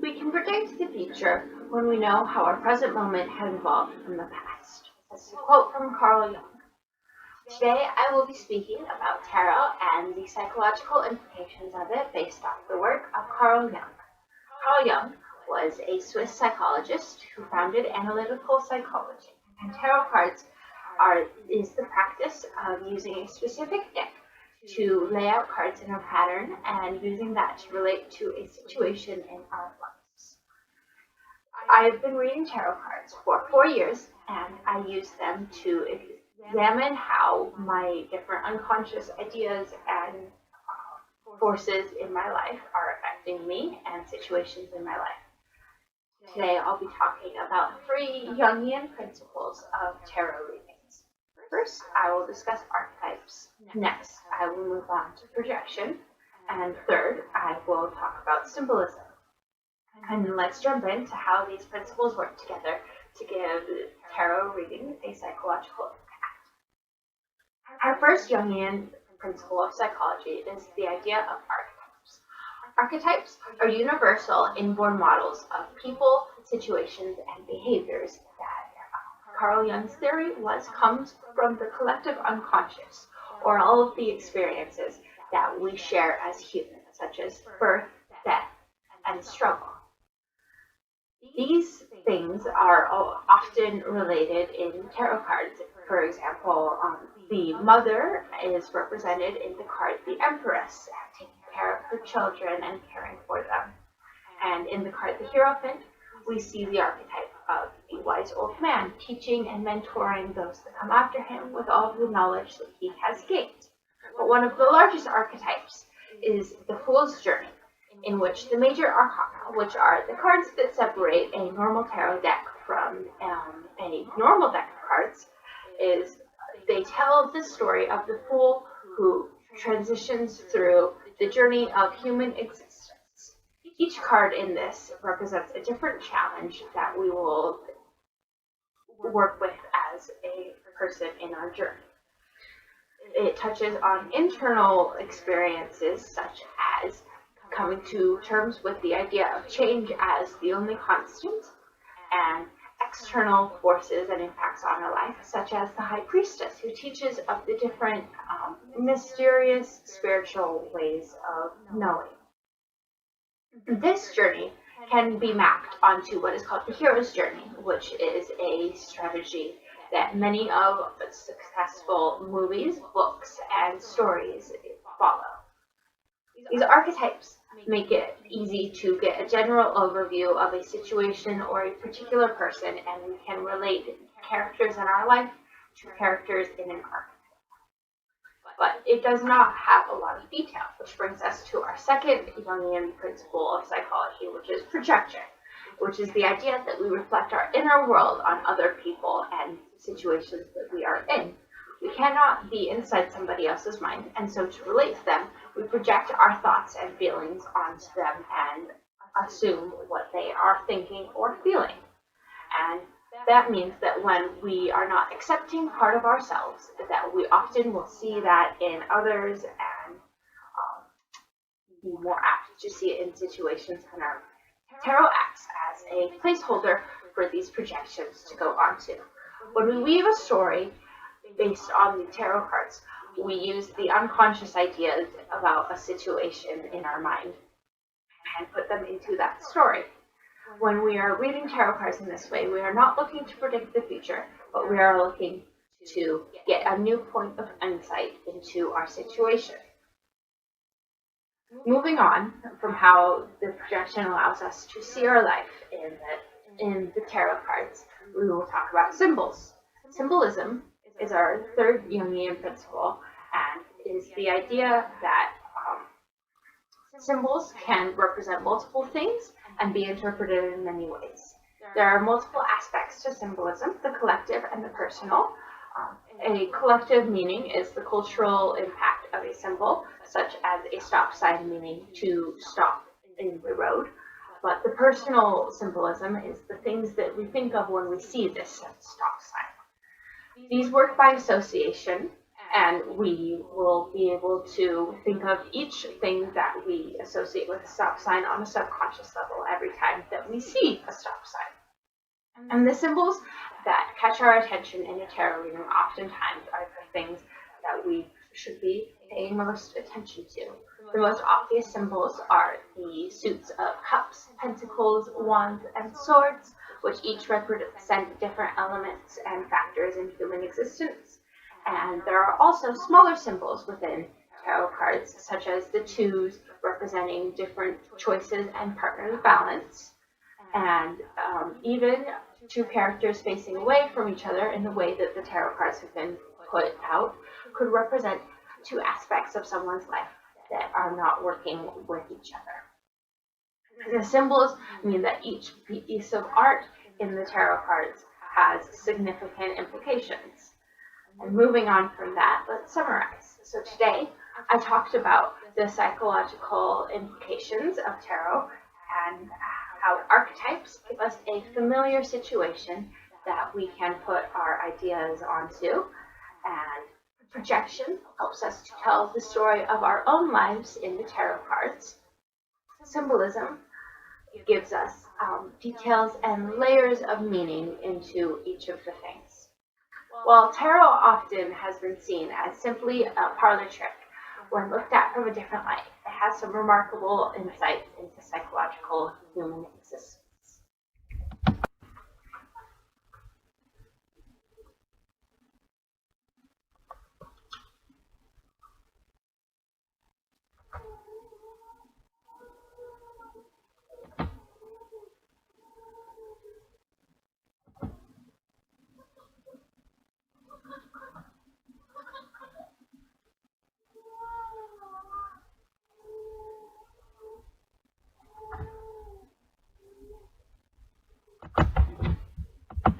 We can predict the future when we know how our present moment has evolved from the past. This is a quote from Carl Jung. Today I will be speaking about tarot and the psychological implications of it based off the work of Carl Jung. Carl Jung was a Swiss psychologist who founded analytical psychology, and tarot cards is the practice of using a specific deck to lay out cards in a pattern and using that to relate to a situation in our lives. I've been reading tarot cards for 4 years, and I use them to examine how my different unconscious ideas and forces in my life are affecting me and situations in my life. Today I'll be talking about 3 Jungian principles of tarot readings. First, I will discuss archetypes. Next, I will move on to projection. And third, I will talk about symbolism. And let's jump into how these principles work together to give tarot readings a psychological impact. Our first Jungian principle of psychology is the idea of archetypes. Archetypes are universal inborn models of people, situations, and behaviors that Carl Jung's theory comes from the collective unconscious, or all of the experiences that we share as humans, such as birth, death, and struggle. These things are often related in tarot cards. For example, the mother is represented in the card the Empress, taking care of her children and caring for them. And in the card the Hierophant, we see the archetype of a wise old man teaching and mentoring those that come after him with all of the knowledge that he has gained. But one of the largest archetypes is the Fool's Journey, in which the major arcana, which are the cards that separate a normal tarot deck from a normal deck of cards, they tell the story of the fool who transitions through the journey of human existence. Each card in this represents a different challenge that we will work with as a person in our journey. It touches on internal experiences such as coming to terms with the idea of change as the only constant, and external forces and impacts on our life, such as the High Priestess, who teaches of the different mysterious spiritual ways of knowing. This journey can be mapped onto what is called the hero's journey, which is a strategy that many of the successful movies, books, and stories follow. These archetypes make it easy to get a general overview of a situation or a particular person, and we can relate characters in our life to characters in an archetype. But it does not have a lot of detail, which brings us to our second Jungian principle of psychology, which is projection, which is the idea that we reflect our inner world on other people and situations that we are in. We cannot be inside somebody else's mind, and so to relate to them, we project our thoughts and feelings onto them and assume what they are thinking or feeling. And that means that when we are not accepting part of ourselves, that we often will see that in others and be more apt to see it in situations in our life. Tarot acts as a placeholder for these projections to go onto. When we weave a story based on the tarot cards, we use the unconscious ideas about a situation in our mind and put them into that story. When we are reading tarot cards in this way, we are not looking to predict the future, but we are looking to get a new point of insight into our situation. Moving on from how the projection allows us to see our life in the tarot cards, we will talk about symbols. Symbolism is our third Jungian principle, and is the idea that symbols can represent multiple things and be interpreted in many ways. There are multiple aspects to symbolism, the collective and the personal. A collective meaning is the cultural impact of a symbol, such as a stop sign meaning to stop in the road. But the personal symbolism is the things that we think of when we see this stop sign. These work by association, And we will be able to think of each thing that we associate with a stop sign on a subconscious level every time that we see a stop sign. And the symbols that catch our attention in a tarot reading oftentimes are the things that we should be paying most attention to. The most obvious symbols are the suits of cups, pentacles, wands, and swords, which each represent different elements and factors in human existence. And there are also smaller symbols within tarot cards, such as the twos, representing different choices and partner balance, and even two characters facing away from each other in the way that the tarot cards have been put out could represent two aspects of someone's life that are not working with each other. The symbols mean that each piece of art in the tarot cards has significant implications. And moving on from that, let's summarize. So today, I talked about the psychological implications of tarot and how archetypes give us a familiar situation that we can put our ideas onto, and projection helps us to tell the story of our own lives in the tarot cards. Symbolism gives us details and layers of meaning into each of the things. While tarot often has been seen as simply a parlor trick, when looked at from a different light, it has some remarkable insights into psychological human existence.